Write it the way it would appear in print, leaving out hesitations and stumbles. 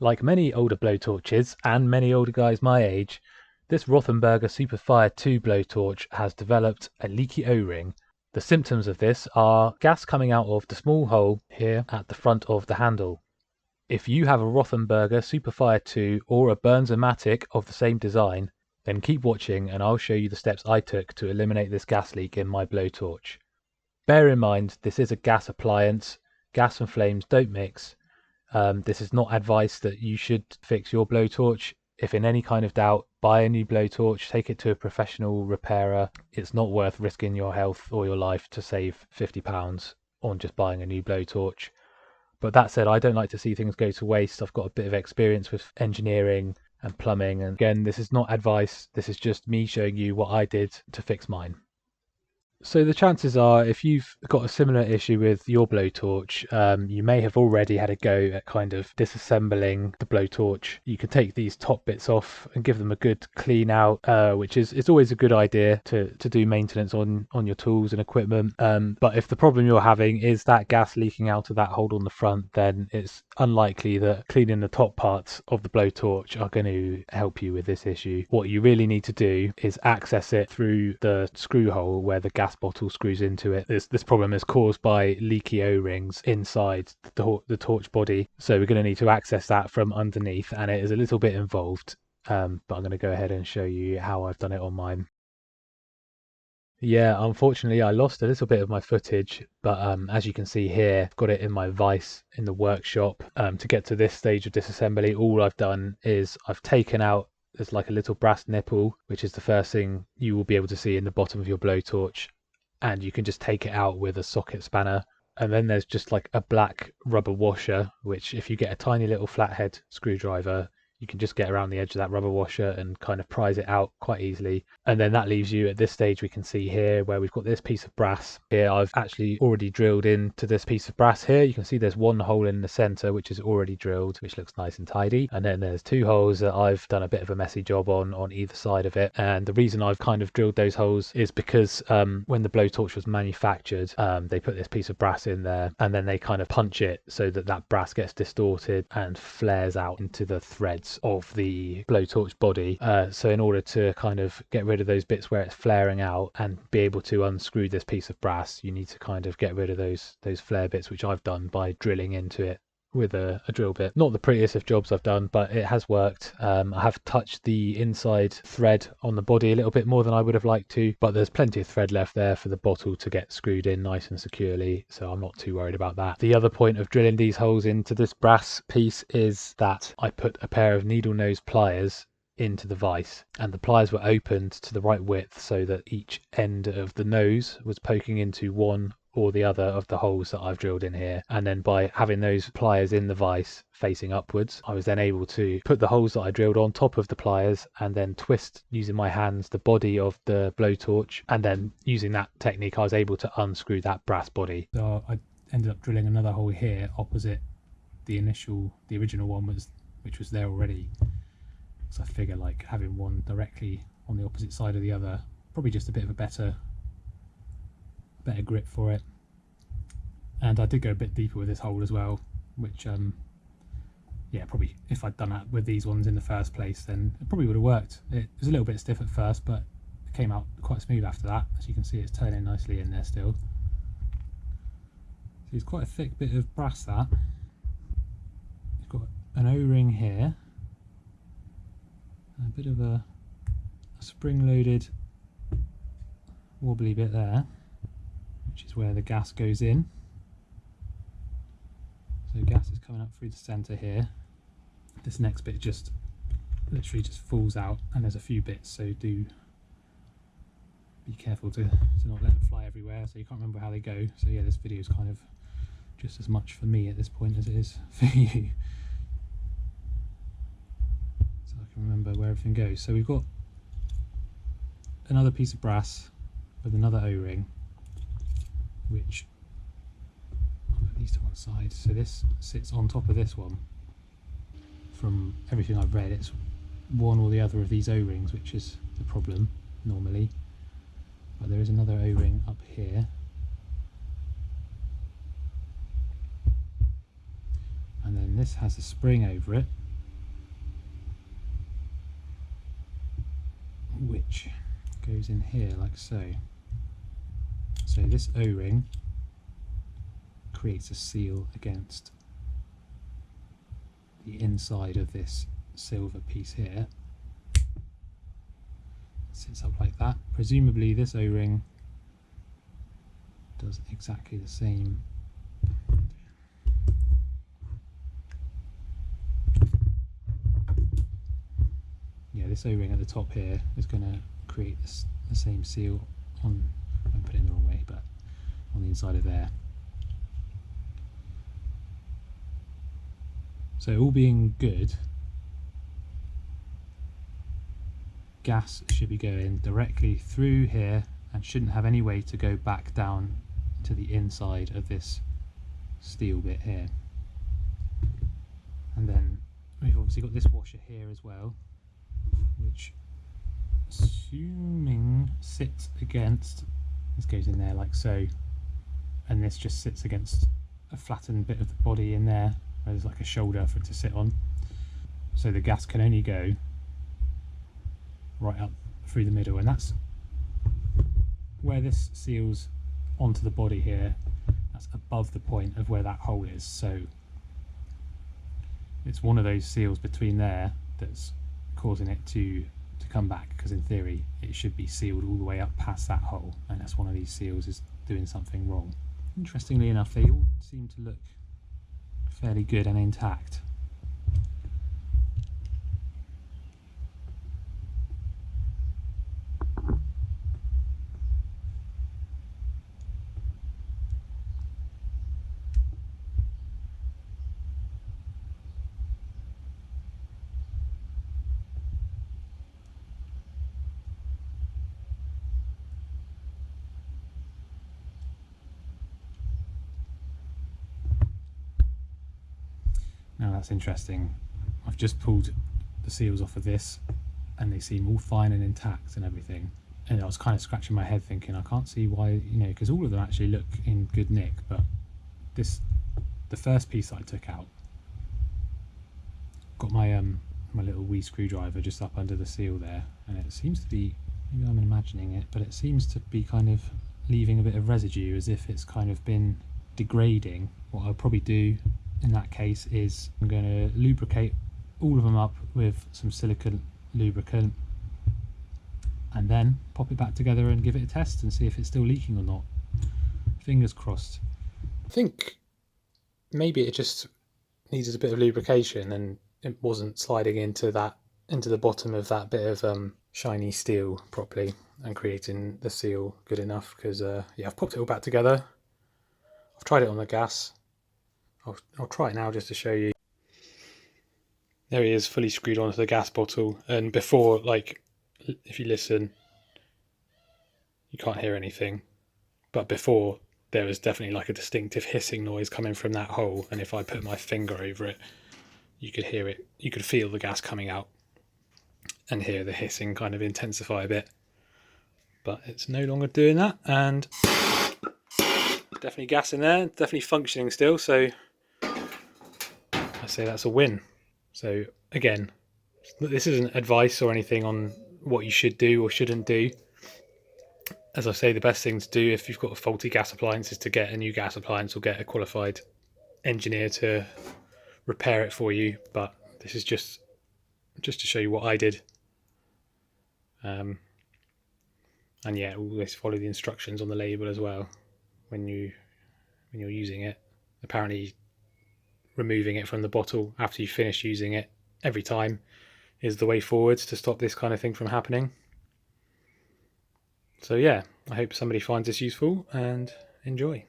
Like many older blowtorches and many older guys my age, this Rothenberger Superfire 2 blowtorch has developed a leaky O-ring. The symptoms of this are gas coming out of the small hole here at the front of the handle. If you have a Rothenberger Superfire 2 or a Bernzomatic of the same design, then keep watching and I'll show you the steps I took to eliminate this gas leak in my blowtorch. Bear in mind, this is a gas appliance. Gas and flames don't mix. This is not advice that you should fix your blowtorch. If in any kind of doubt, buy a new blowtorch, take it to a professional repairer. It's not worth risking your health or your life to save £50 on just buying a new blowtorch. But that said, I don't like to see things go to waste. I've got a bit of experience with engineering and plumbing. And again, this is not advice. This is just me showing you what I did to fix mine. So the chances are, if you've got a similar issue with your blowtorch, you may have already had a go at kind of disassembling the blowtorch. You can take these top bits off and give them a good clean out, which is it's always a good idea to do maintenance on your tools and equipment. But if the problem you're having is that gas leaking out of that hole on the front, then it's unlikely that cleaning the top parts of the blowtorch are going to help you with this issue. What you really need to do is access it through the screw hole where the gas bottle screws into it. This problem is caused by leaky O-rings inside the torch body, so we're going to need to access that from underneath, and it is a little bit involved, but I'm going to go ahead and show you how I've done it on mine. Yeah, unfortunately I lost a little bit of my footage, but as you can see here, I've got it in my vise in the workshop. To get to this stage of disassembly, all I've done is I've taken out, there's like a little brass nipple, which is the first thing you will be able to see in the bottom of your blowtorch, and you can just take it out with a socket spanner. And then there's just like a black rubber washer, which if you get a tiny little flathead screwdriver, you can just get around the edge of that rubber washer and kind of prise it out quite easily. And then that leaves you at this stage, we can see here where we've got this piece of brass. Here I've actually already drilled into this piece of brass here. You can see there's one hole in the center which is already drilled, which looks nice and tidy. And then there's two holes that I've done a bit of a messy job on either side of it. And the reason I've kind of drilled those holes is because when the blowtorch was manufactured, they put this piece of brass in there and then they kind of punch it so that that brass gets distorted and flares out into the threads of the blowtorch body. So in order to kind of get rid of those bits where it's flaring out and be able to unscrew this piece of brass, you need to kind of get rid of those flare bits, which I've done by drilling into it with a drill bit. Not the prettiest of jobs I've done, but it has worked. I have touched the inside thread on the body a little bit more than I would have liked to, but there's plenty of thread left there for the bottle to get screwed in nice and securely, so I'm not too worried about that. The other point of drilling these holes into this brass piece is that I put a pair of needle nose pliers into the vise, and the pliers were opened to the right width so that each end of the nose was poking into one or the other of the holes that I've drilled in here. And then by having those pliers in the vise facing upwards, I was then able to put the holes that I drilled on top of the pliers and then twist using my hands the body of the blowtorch, and then using that technique I was able to unscrew that brass body. So I ended up drilling another hole here opposite the original one which was there already. So I figure like having one directly on the opposite side of the other, probably just a bit of a better grip for it. And I did go a bit deeper with this hole as well, which yeah, probably if I'd done that with these ones in the first place, then it probably would have worked. It was a little bit stiff at first, but it came out quite smooth after that. As you can see, it's turning nicely in there still. So it's quite a thick bit of brass that. It's got an O-ring here, a bit of a spring-loaded wobbly bit there, which is where the gas goes in. So gas is coming up through the centre here. This next bit just literally just falls out, and there's a few bits, so do be careful to not let them fly everywhere, so you can't remember how they go. So yeah, this video is kind of just as much for me at this point as it is for you. So I can remember where everything goes. So we've got another piece of brass with another O-ring, which I'll put these to one side. So this sits on top of this one. From everything I've read, it's one or the other of these O-rings which is the problem normally, but there is another O-ring up here, and then this has a spring over it, which goes in here like so. So this O-ring creates a seal against the inside of this silver piece here. It sits up like that. Presumably this O-ring does exactly the same. Yeah, this O-ring at the top here is going to create the same seal on, I put it in the wrong way, but on the inside of there. So all being good, gas should be going directly through here and shouldn't have any way to go back down to the inside of this steel bit here. And then we've obviously got this washer here as well, which, assuming, sits against, this goes in there like so, and this just sits against a flattened bit of the body in there where there's like a shoulder for it to sit on, so the gas can only go right up through the middle, and that's where this seals onto the body here. That's above the point of where that hole is, so it's one of those seals between there that's causing it to come back, because in theory it should be sealed all the way up past that hole, and that's one of these seals is doing something wrong. Interestingly enough, they all seem to look fairly good and intact. Now that's interesting. I've just pulled the seals off of this and they seem all fine and intact and everything. And I was kind of scratching my head thinking, I can't see why, you know, because all of them actually look in good nick, but the first piece that I took out, got my my little wee screwdriver just up under the seal there, and it seems to be, maybe I'm imagining it, but it seems to be kind of leaving a bit of residue as if it's kind of been degrading. What I'll probably do in that case is I'm going to lubricate all of them up with some silicone lubricant and then pop it back together and give it a test and see if it's still leaking or not. Fingers crossed. I think maybe it just needed a bit of lubrication and it wasn't sliding into the bottom of that bit of shiny steel properly and creating the seal good enough, because yeah, I've popped it all back together. I've tried it on the gas. I'll try it now just to show you. There he is, fully screwed onto the gas bottle, and before, like, if you listen, you can't hear anything, but before there was definitely like a distinctive hissing noise coming from that hole, and if I put my finger over it, you could hear it, you could feel the gas coming out and hear the hissing kind of intensify a bit, but it's no longer doing that, and definitely gas in there, definitely functioning still, so I say that's a win. So again, this isn't advice or anything on what you should do or shouldn't do. As I say, the best thing to do if you've got a faulty gas appliance is to get a new gas appliance or get a qualified engineer to repair it for you, but this is just to show you what I did. And yeah, always follow the instructions on the label as well when you're using it. Apparently removing it from the bottle after you finish using it every time is the way forwards to stop this kind of thing from happening. So yeah, I hope somebody finds this useful and enjoy.